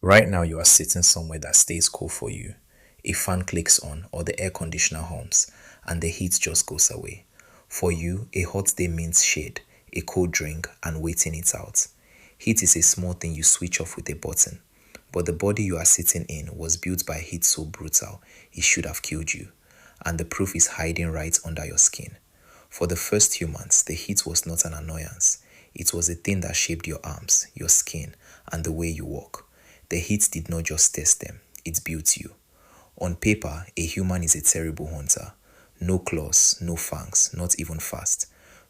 Right now, you are sitting somewhere that stays cool for you. A fan clicks on, or the air conditioner hums, and the heat just goes away. For you, a hot day means shade, a cold drink, and waiting it out. Heat is a small thing you switch off with a button. But the body you are sitting in was built by heat so brutal it should have killed you. And the proof is hiding right under your skin. For the first humans, the heat was not an annoyance. It was a thing that shaped your arms, your skin, and the way you walk. The heat did not just test them, it built you. On paper, a human is a terrible hunter. No claws, no fangs, not even fast.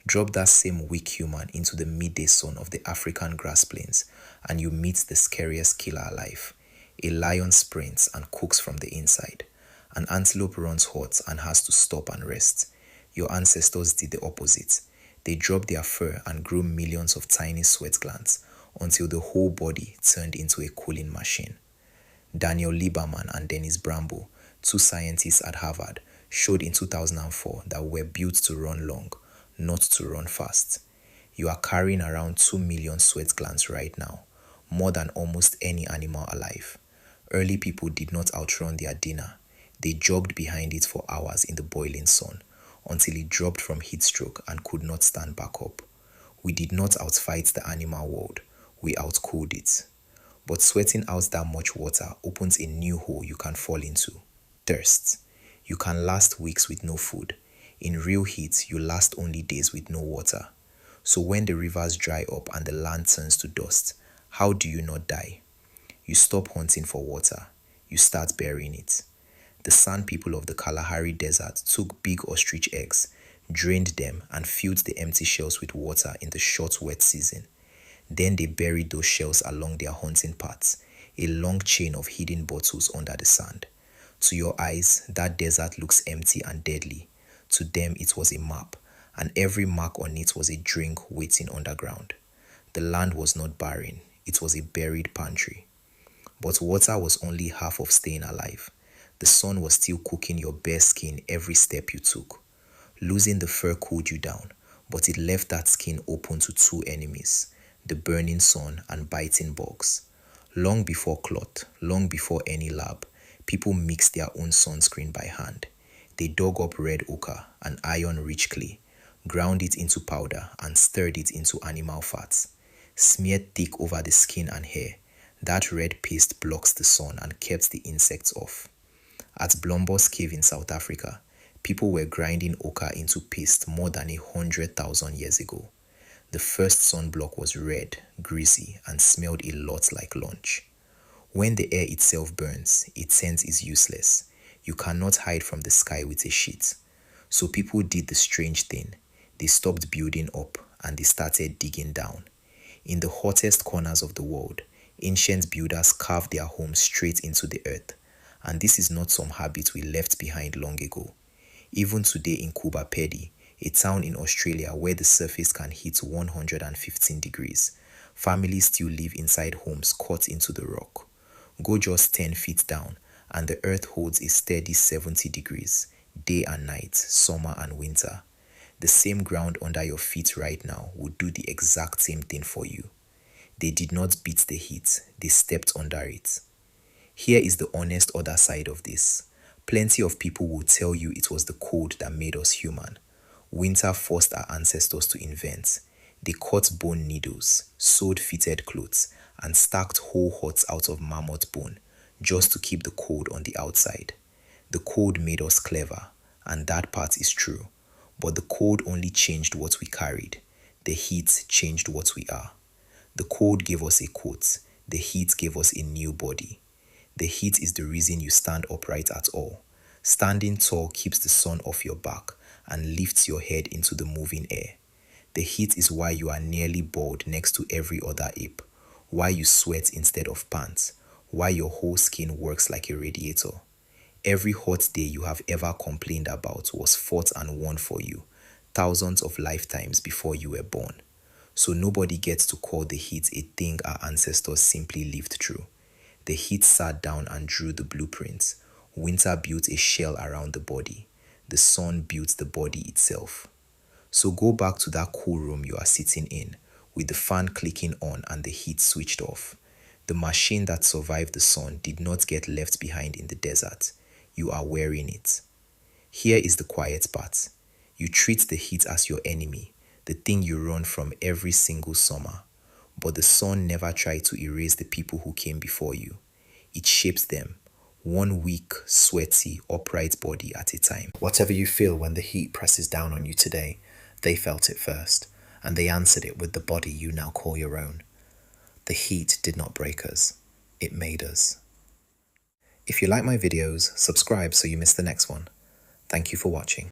Drop that same weak human into the midday sun of the African grass plains, and you meet the scariest killer alive. A lion sprints and cooks from the inside. An antelope runs hot and has to stop and rest. Your ancestors did the opposite. They dropped their fur and grew millions of tiny sweat glands until the whole body turned into a cooling machine. Daniel Lieberman and Dennis Bramble, two scientists at Harvard, showed in 2004 that we're built to run long, not to run fast. You are carrying around 2 million sweat glands right now, more than almost any animal alive. Early people did not outrun their dinner. They jogged behind it for hours in the boiling sun until it dropped from heatstroke and could not stand back up. We did not outfight the animal world, we outcooled it. But sweating out that much water opens a new hole you can fall into: thirst. You can last weeks with no food. In real heat, you last only days with no water. So when the rivers dry up and the land turns to dust, how do you not die? You stop hunting for water. You start burying it. The sand people of the Kalahari desert took big ostrich eggs, drained them, and filled the empty shells with water in the short wet season. Then they buried those shells along their hunting paths, a long chain of hidden bottles under the sand. To your eyes, that desert looks empty and deadly. To them, it was a map, and every mark on it was a drink waiting underground. The land was not barren, it was a buried pantry. But water was only half of staying alive. The sun was still cooking your bare skin every step you took. Losing the fur cooled you down, but it left that skin open to two enemies: the burning sun and biting bugs. Long before cloth, long before any lab, people mixed their own sunscreen by hand. They dug up red ochre and iron-rich clay, ground it into powder and stirred it into animal fats. Smeared thick over the skin and hair, that red paste blocks the sun and kept the insects off. At Blombos Cave in South Africa, people were grinding ochre into paste more than 100,000 years ago. The first sunblock was red, greasy, and smelled a lot like lunch. When the air itself burns, its scent is useless. You cannot hide from the sky with a sheet. So people did the strange thing. They stopped building up and they started digging down. In the hottest corners of the world, ancient builders carved their homes straight into the earth. And this is not some habit we left behind long ago. Even today in Kuba Pedy, a town in Australia where the surface can hit 115 degrees, families still live inside homes cut into the rock. Go just 10 feet down, and the earth holds a steady 70 degrees, day and night, summer and winter. The same ground under your feet right now would do the exact same thing for you. They did not beat the heat, they stepped under it. Here is the honest other side of this. Plenty of people will tell you it was the cold that made us human. Winter forced our ancestors to invent. They cut bone needles, sewed fitted clothes, and stacked whole huts out of mammoth bone just to keep the cold on the outside. The cold made us clever, and that part is true. But the cold only changed what we carried. The heat changed what we are. The cold gave us a coat. The heat gave us a new body. The heat is the reason you stand upright at all. Standing tall keeps the sun off your back and lifts your head into the moving air. The heat is why you are nearly bald next to every other ape, why you sweat instead of pants, why your whole skin works like a radiator. Every hot day you have ever complained about was fought and won for you, thousands of lifetimes before you were born. So nobody gets to call the heat a thing our ancestors simply lived through. The heat sat down and drew the blueprints. Winter built a shell around the body. The sun built the body itself. So go back to that cool room you are sitting in, with the fan clicking on and the heat switched off. The machine that survived the sun did not get left behind in the desert. You are wearing it. Here is the quiet part. You treat the heat as your enemy, the thing you run from every single summer. But the sun never tried to erase the people who came before you. It shapes them, one weak, sweaty, upright body at a time. Whatever you feel when the heat presses down on you today, they felt it first, and they answered it with the body you now call your own. The heat did not break us, it made us. If you like my videos, subscribe so you miss the next one. Thank you for watching.